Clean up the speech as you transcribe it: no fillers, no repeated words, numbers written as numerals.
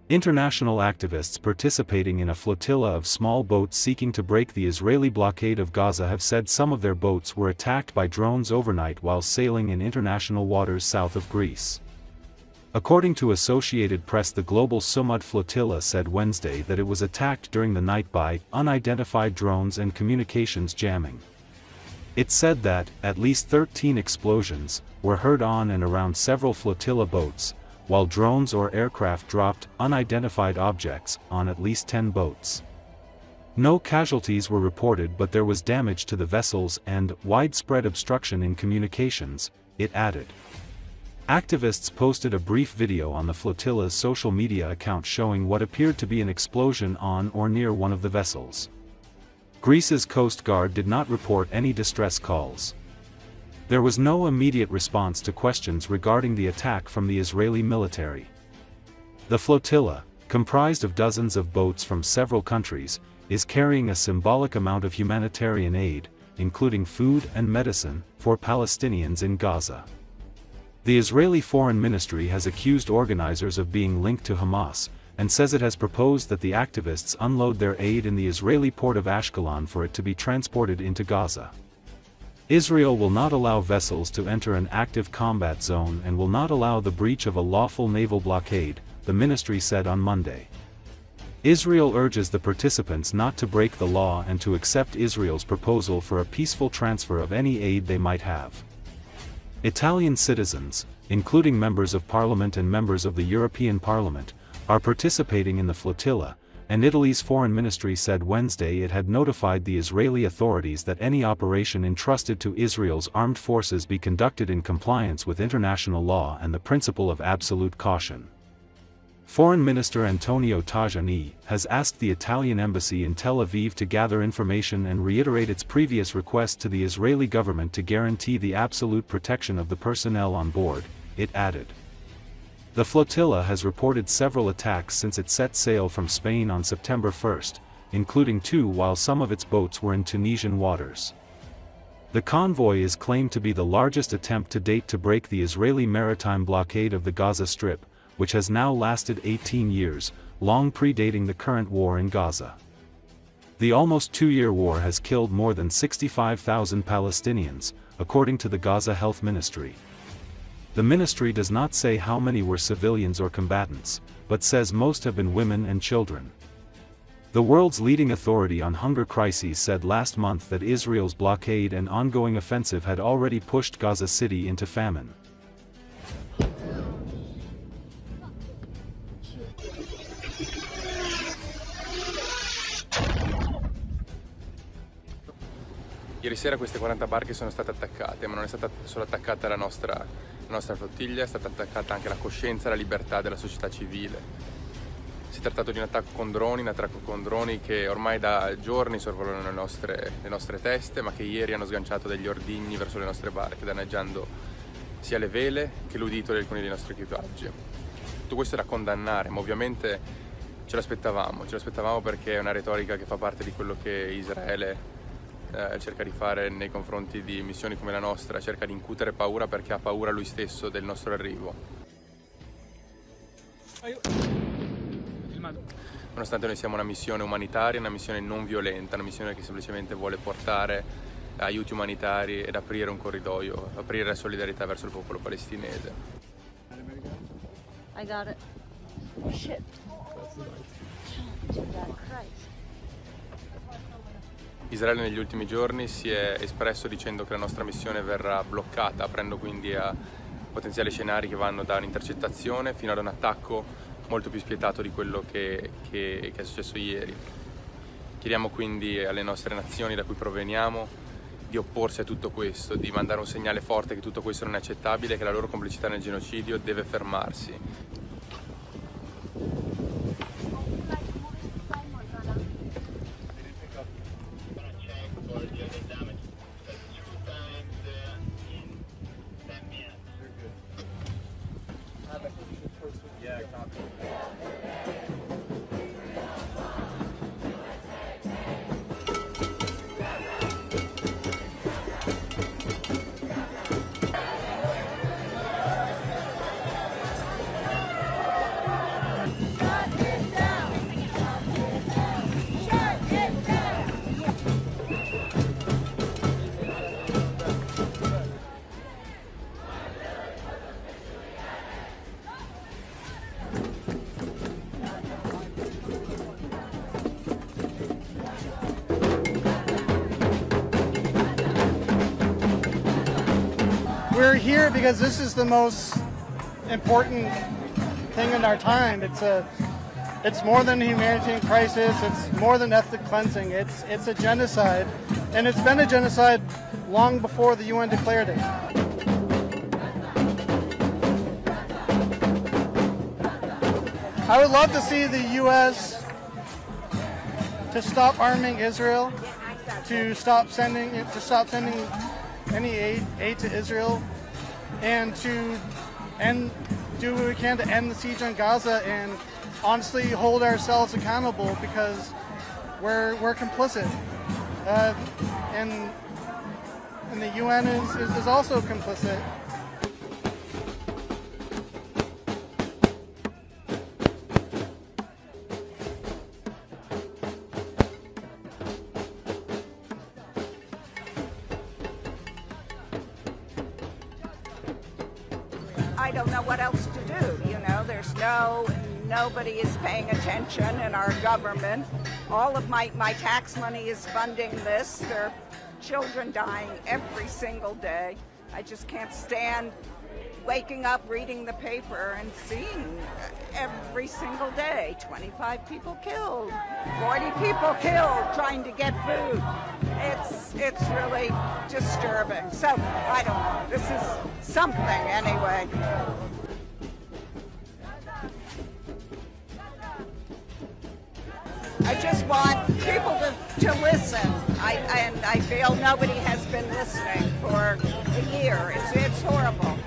International activists participating in a flotilla of small boats seeking to break the Israeli blockade of Gaza have said some of their boats were attacked by drones overnight while sailing in international waters south of Greece. According to Associated Press, the global Sumud flotilla said Wednesday that it was attacked during the night by unidentified drones and communications jamming. It said that at least 13 explosions were heard on and around several flotilla boats, while drones or aircraft dropped unidentified objects on at least 10 boats. No casualties were reported, but there was damage to the vessels and widespread obstruction in communications, it added. Activists posted a brief video on the flotilla's social media account showing what appeared to be an explosion on or near one of the vessels. Greece's Coast Guard did not report any distress calls. There was no immediate response to questions regarding the attack from the Israeli military. The flotilla, comprised of dozens of boats from several countries, is carrying a symbolic amount of humanitarian aid, including food and medicine, for Palestinians in Gaza. The Israeli Foreign Ministry has accused organizers of being linked to Hamas, and says it has proposed that the activists unload their aid in the Israeli port of Ashkelon for it to be transported into Gaza. Israel will not allow vessels to enter an active combat zone and will not allow the breach of a lawful naval blockade, the ministry said on Monday. Israel urges the participants not to break the law and to accept Israel's proposal for a peaceful transfer of any aid they might have. Italian citizens, including members of parliament and members of the European Parliament, are participating in the flotilla, and Italy's foreign ministry said Wednesday it had notified the Israeli authorities that any operation entrusted to Israel's armed forces be conducted in compliance with international law and the principle of absolute caution. Foreign Minister Antonio Tajani has asked the Italian embassy in Tel Aviv to gather information and reiterate its previous request to the Israeli government to guarantee the absolute protection of the personnel on board, it added. The flotilla has reported several attacks since it set sail from Spain on September 1, including 2 while some of its boats were in Tunisian waters. The convoy is claimed to be the largest attempt to date to break the Israeli maritime blockade of the Gaza Strip, which has now lasted 18 years, long predating the current war in Gaza. The almost 2-year war has killed more than 65,000 Palestinians, according to the Gaza Health Ministry. The ministry does not say how many were civilians or combatants, but says most have been women and children. The world's leading authority on hunger crises said last month that Israel's blockade and ongoing offensive had already pushed Gaza City into famine. Ieri sera queste 40 barche sono state attaccate, ma non è stata solo attaccata la nostra flottiglia, è stata attaccata anche la coscienza e la libertà della società civile. Si è trattato di un attacco con droni che ormai da giorni sorvolano le nostre teste, ma che ieri hanno sganciato degli ordigni verso le nostre barche, danneggiando sia le vele che l'udito di alcuni dei nostri equipaggi. Tutto questo è da condannare, ma ovviamente ce l'aspettavamo perché è una retorica che fa parte di quello che Israele cerca di fare nei confronti di missioni come la nostra, cerca di incutere paura perché ha paura lui stesso del nostro arrivo. Nonostante noi siamo una missione umanitaria, una missione non violenta, una missione che semplicemente vuole portare aiuti umanitari ed aprire un corridoio, aprire solidarietà verso il popolo palestinese. I got it. Oh shit. Israele negli ultimi giorni si è espresso dicendo che la nostra missione verrà bloccata, aprendo quindi a potenziali scenari che vanno da un'intercettazione fino ad un attacco molto più spietato di quello che è successo ieri. Chiediamo quindi alle nostre nazioni da cui proveniamo di opporsi a tutto questo, di mandare un segnale forte che tutto questo non è accettabile e che la loro complicità nel genocidio deve fermarsi. here because this is the most important thing in our time. It's more than a humanitarian crisis. It's more than ethnic cleansing. It's a genocide, and it's been a genocide long before the UN declared it. I would love to see the U.S. to stop arming Israel, to stop sending any aid to Israel, and to do what we can to end the siege on Gaza and honestly hold ourselves accountable, because we're complicit, and the UN is also complicit. I don't know what else to do, you know, nobody is paying attention in our government. All of my tax money is funding this. There are children dying every single day. I just can't stand waking up, reading the paper, and seeing every single day 25 people killed, 40 people killed trying to get food. It's really disturbing. So, I don't know. This is something anyway. I just want people to listen. I feel nobody has been listening for a year. It's horrible.